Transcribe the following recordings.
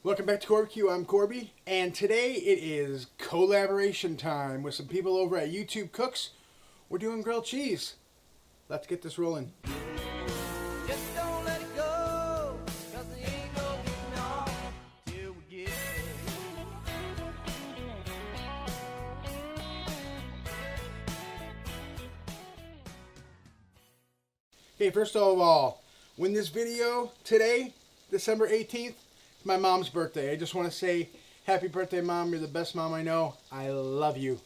Welcome back to Corby. I'm Corby, and today it is collaboration time with some people over at YouTube Cooks. We're doing grilled cheese. Let's get this rolling. Just don't let it go, 'cause there ain't no getting off till we get Okay, first of all, when this video today, December 18th, it's my mom's birthday. I just want to say happy birthday, Mom. You're the best mom I know. I love you.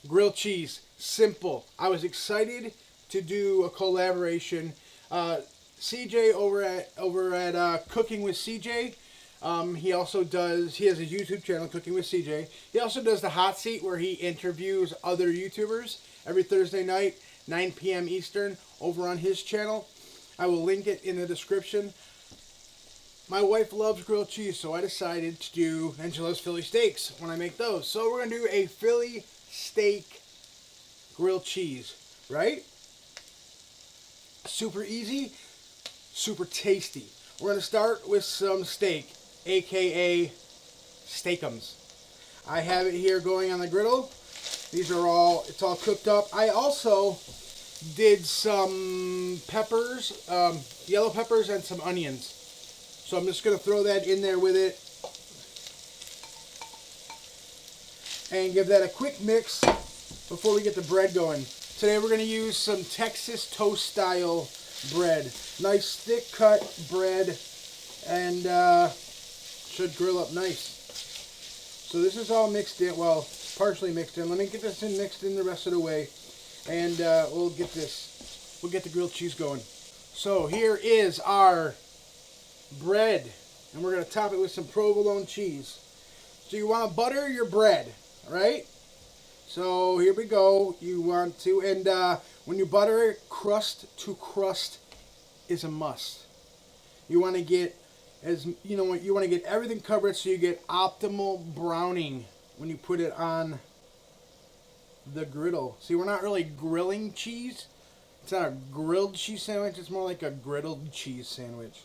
Grilled cheese, simple. I was excited to do a collaboration. CJ over at Cooking with CJ. He has a YouTube channel, Cooking with CJ. He also does the hot seat where he interviews other YouTubers every Thursday night, 9 p.m. Eastern, over on his channel. I will link it in the description. My wife loves grilled cheese, so I decided to do, and she loves Philly steaks when I make those. So we're going to do a Philly steak grilled cheese, right? Super easy, super tasty. We're going to start with some steak, aka steak-ums. I have it here going on the griddle. It's all cooked up. I also did some peppers, yellow peppers and some onions. So I'm just going to throw that in there with it and give that a quick mix before we get the bread going. Today we're going to use some Texas toast style bread. Nice thick cut bread, and should grill up nice. So this is all mixed in, well, partially mixed in. Let me get this mixed in the rest of the way, and we'll get the grilled cheese going. So here is our bread, and we're going to top it with some provolone cheese. So you want to butter your bread, right? So here we go. You want to, and when you butter it, crust to crust is a must. You want to get you want to get everything covered so you get optimal browning when you put it on the griddle. See, we're not really grilling cheese. It's not a grilled cheese sandwich. It's more like a griddled cheese sandwich.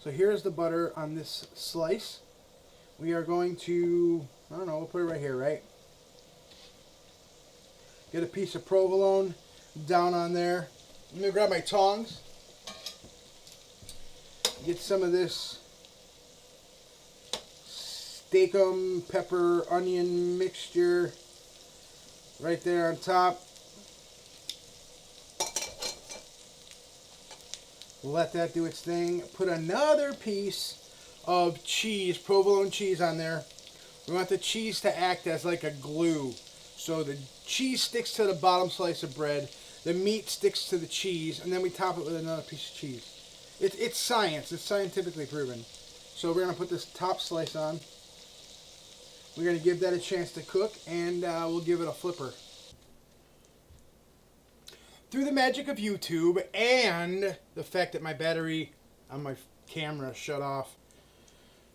So here's the butter on this slice. We are going to, I don't know, we'll put it right here, right? Get a piece of provolone down on there. I'm going to grab my tongs. Get some of this steak-um, pepper, onion mixture right there on top. Let that do its thing. Put another piece of cheese, provolone cheese, on there. We want the cheese to act as like a glue. So the cheese sticks to the bottom slice of bread, the meat sticks to the cheese, and then we top it with another piece of cheese. It's science. It's scientifically proven. So we're going to put this top slice on. We're going to give that a chance to cook, and we'll give it a flipper. Through the magic of YouTube and the fact that my battery on my camera shut off,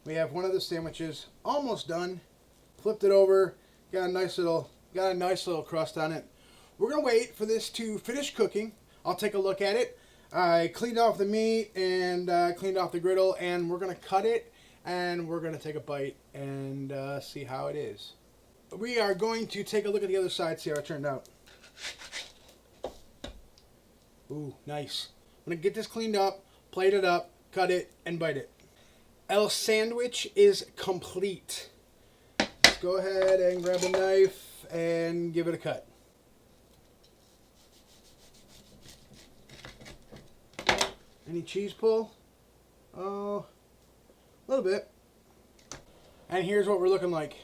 we have one of the sandwiches almost done. Flipped it over, got a nice little crust on it. We're gonna wait for this to finish cooking. I'll take a look at it. I cleaned off the meat and cleaned off the griddle, and we're gonna cut it and we're gonna take a bite and see how it is. We are going to take a look at the other side, see how it turned out. Ooh, nice. I'm going to get this cleaned up, plate it up, cut it, and bite it. El sandwich is complete. Let's go ahead and grab a knife and give it a cut. Any cheese pull? Oh, a little bit. And here's what we're looking like.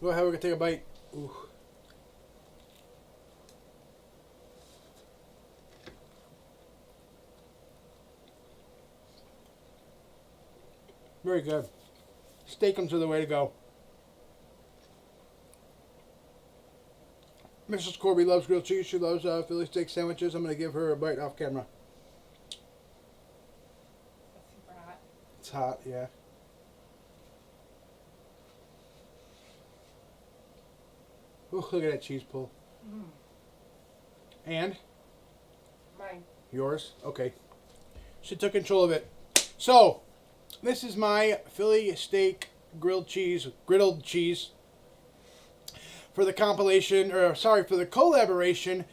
Go ahead, we're going to take a bite. Ooh. Very good. Steak-ums are the way to go. Mrs. Corby loves grilled cheese. She loves Philly steak sandwiches. I'm going to give her a bite off camera. It's super hot. It's hot, yeah. Ooh, look at that cheese pull. Mm. And? Mine. Yours? Okay. She took control of it. So, This is my Philly steak griddled cheese. For the compilation, or sorry, for the collaboration,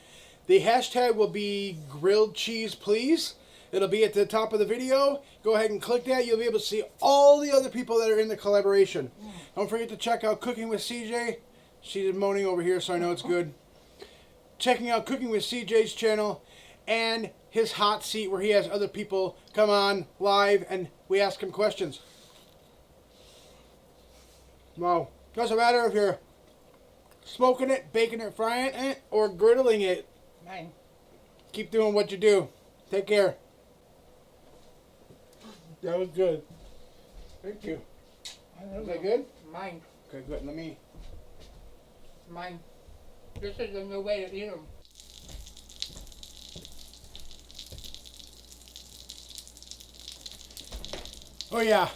the hashtag will be grilled cheese please. It'll be at the top of the video. Go ahead and click that. You'll be able to see all the other people that are in the collaboration. Don't forget to check out Cooking with CJ. She's moaning over here, so I know it's good. Checking out Cooking with CJ's channel and his hot seat where he has other people come on live and we ask him questions. Wow. Doesn't matter if you're smoking it, baking it, frying it, or griddling it. Mine. Keep doing what you do. Take care. That was good. Thank you. Is that good? Mine. Okay, good. Let me. Mine. This is the new way to eat them. Oh yeah.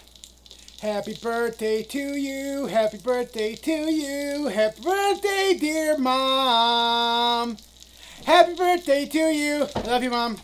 Happy birthday to you. Happy birthday to you. Happy birthday, dear Mom. Happy birthday to you. I love you, Mom.